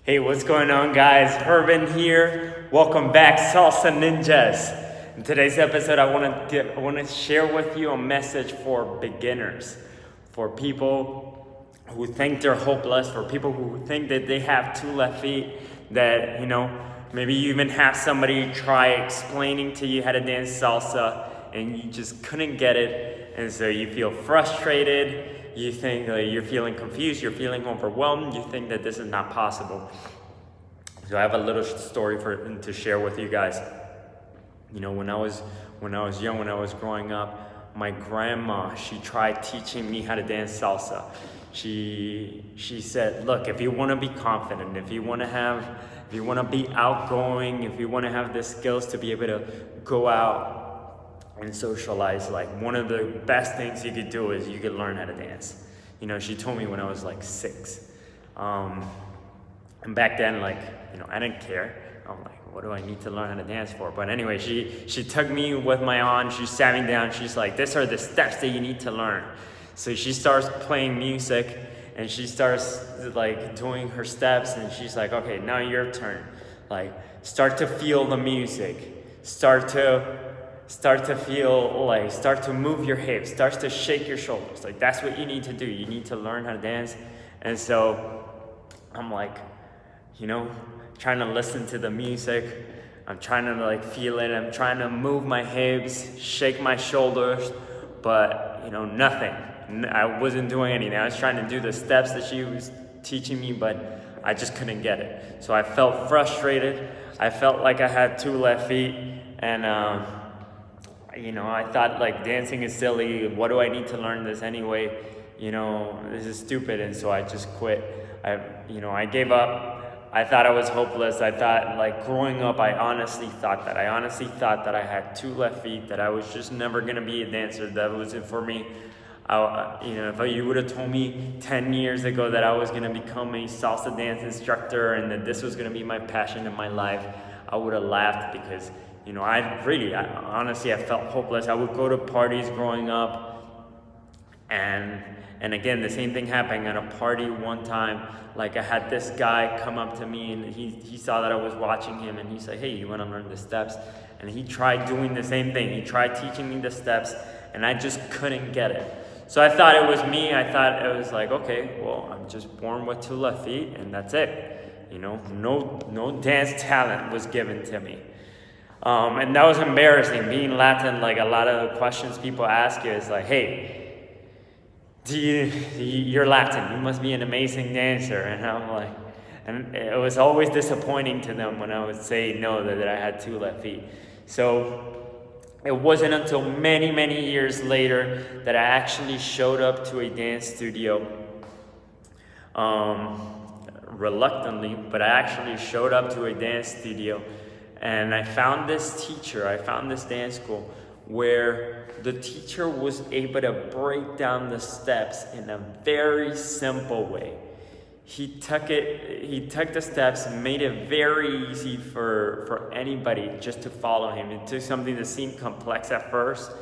Hey, what's going on, guys? Herman here. Welcome back, Salsa Ninjas. In today's episode, I want to share with you a message for beginners, for people who think they're hopeless, for people who think that they have two left feet, that maybe you even have somebody try explaining to you how to dance salsa, and you just couldn't get it, and so you feel frustrated. You think you're feeling confused, you're feeling overwhelmed, you think that this is not possible. So I have a little story to share with you guys. When I was young, when I was growing up, my grandma, she tried teaching me how to dance salsa. She said, look, if you want to be confident, if you want to be outgoing, if you want to have the skills to be able to go out and socialize, like, one of the best things you could do is you could learn how to dance. She told me when I was like 6. And back then, I didn't care. I'm like, what do I need to learn how to dance for? But anyway, she took me with my aunt, she sat me down, she's like, these are the steps that you need to learn. So she starts playing music, and she starts doing her steps, and she's like, okay, now your turn. Start to feel the music. Start to feel, start to move your hips, start to shake your shoulders. That's what you need to do. You need to learn how to dance. And so I'm trying to listen to the music. I'm trying to feel it. I'm trying to move my hips, shake my shoulders, but nothing. I wasn't doing anything. I was trying to do the steps that she was teaching me, but I just couldn't get it. So I felt frustrated. I felt like I had two left feet, and I thought dancing is silly. What do I need to learn this anyway? This is stupid. And so I just quit. I gave up. I thought I was hopeless. I thought growing up, I honestly thought that I had two left feet, that I was just never going to be a dancer. That wasn't for me. If you would have told me 10 years ago that I was going to become a salsa dance instructor and that this was going to be my passion in my life, I would have laughed, because honestly, I felt hopeless. I would go to parties growing up, and again, the same thing happened at a party one time. I had this guy come up to me, and he saw that I was watching him, and he said, hey, you want to learn the steps? And he tried doing the same thing. He tried teaching me the steps, and I just couldn't get it. So I thought it was me. I thought it was okay, well, I'm just born with two left feet, and that's it. No dance talent was given to me. And that was embarrassing. Being Latin, a lot of the questions people ask you is hey, you're Latin, you must be an amazing dancer. And I'm and it was always disappointing to them when I would say no, that I had two left feet. So it wasn't until many, many years later that I actually showed up to a dance studio. Reluctantly, but I actually showed up to a dance studio. And I found this teacher, I found this dance school where the teacher was able to break down the steps in a very simple way. He took the steps and made it very easy for anybody just to follow him. It took something that seemed complex at first,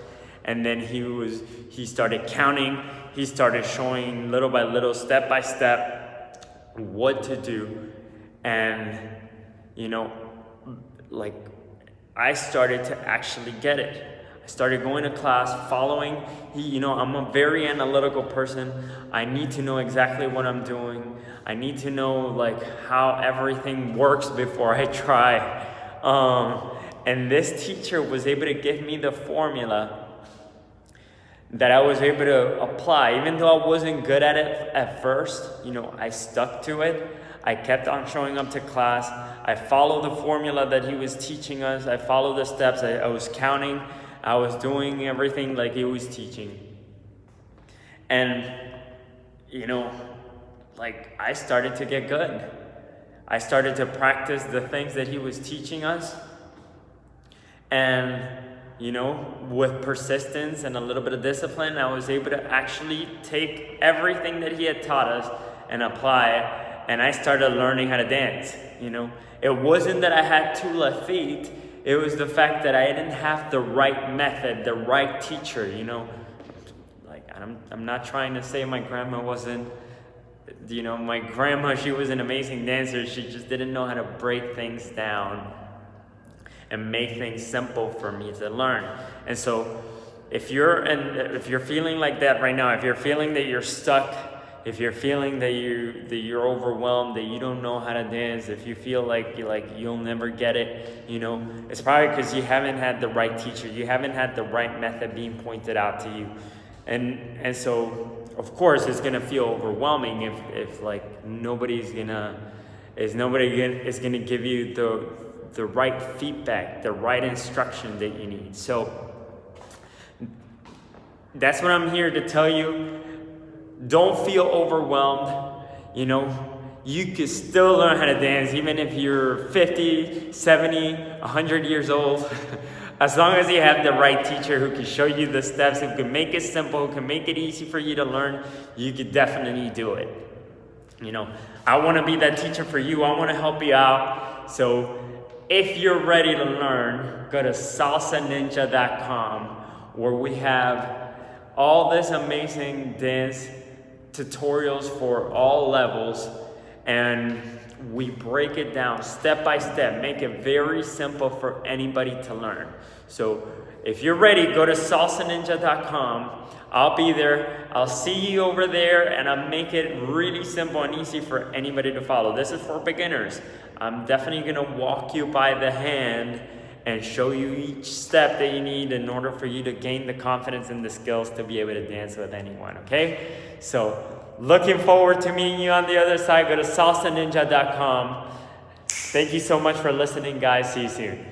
and then he started counting, he started showing little by little, step by step, what to do. And I started to actually get it. I started going to class, following. I'm a very analytical person. I need to know exactly what I'm doing. I need to know how everything works before I try. And this teacher was able to give me the formula that I was able to apply. Even though I wasn't good at it at first, I stuck to it. I kept on showing up to class. I followed the formula that he was teaching us. I followed the steps. I was counting. I was doing everything like he was teaching. And, I started to get good. I started to practice the things that he was teaching us. And, with persistence and a little bit of discipline, I was able to actually take everything that he had taught us and apply it. And I started learning how to dance. It wasn't that I had two left feet. It was the fact that I didn't have the right method, the right teacher. I'm not trying to say my grandma wasn't You know, my grandma, she was an amazing dancer. She just didn't know how to break things down and make things simple for me to learn. And so if you're feeling like that right now, if you're feeling that you're stuck, if you're feeling that you're overwhelmed, that you don't know how to dance, if you feel like you'll never get it, you know, it's probably because you haven't had the right teacher, you haven't had the right method being pointed out to you. And so of course it's gonna feel overwhelming if like nobody is gonna give you the right feedback, the right instruction that you need. So that's what I'm here to tell you. Don't feel overwhelmed. You know, you can still learn how to dance even if you're 50, 70, 100 years old. As long as you have the right teacher who can show you the steps, who can make it simple, who can make it easy for you to learn, you could definitely do it. You know, I want to be that teacher for you. I want to help you out. So if you're ready to learn, go to salsaninja.com, where we have all this amazing dance tutorials for all levels, and we break it down step by step, make it very simple for anybody to learn. So if you're ready, go to salsaninja.com. I'll be there. I'll see you over there, and I'll make it really simple and easy for anybody to follow. This is for beginners. I'm definitely gonna walk you by the hand and show you each step that you need in order for you to gain the confidence and the skills to be able to dance with anyone, okay? So looking forward to meeting you on the other side. Go to salsaninja.com. Thank you so much for listening, guys. See you soon.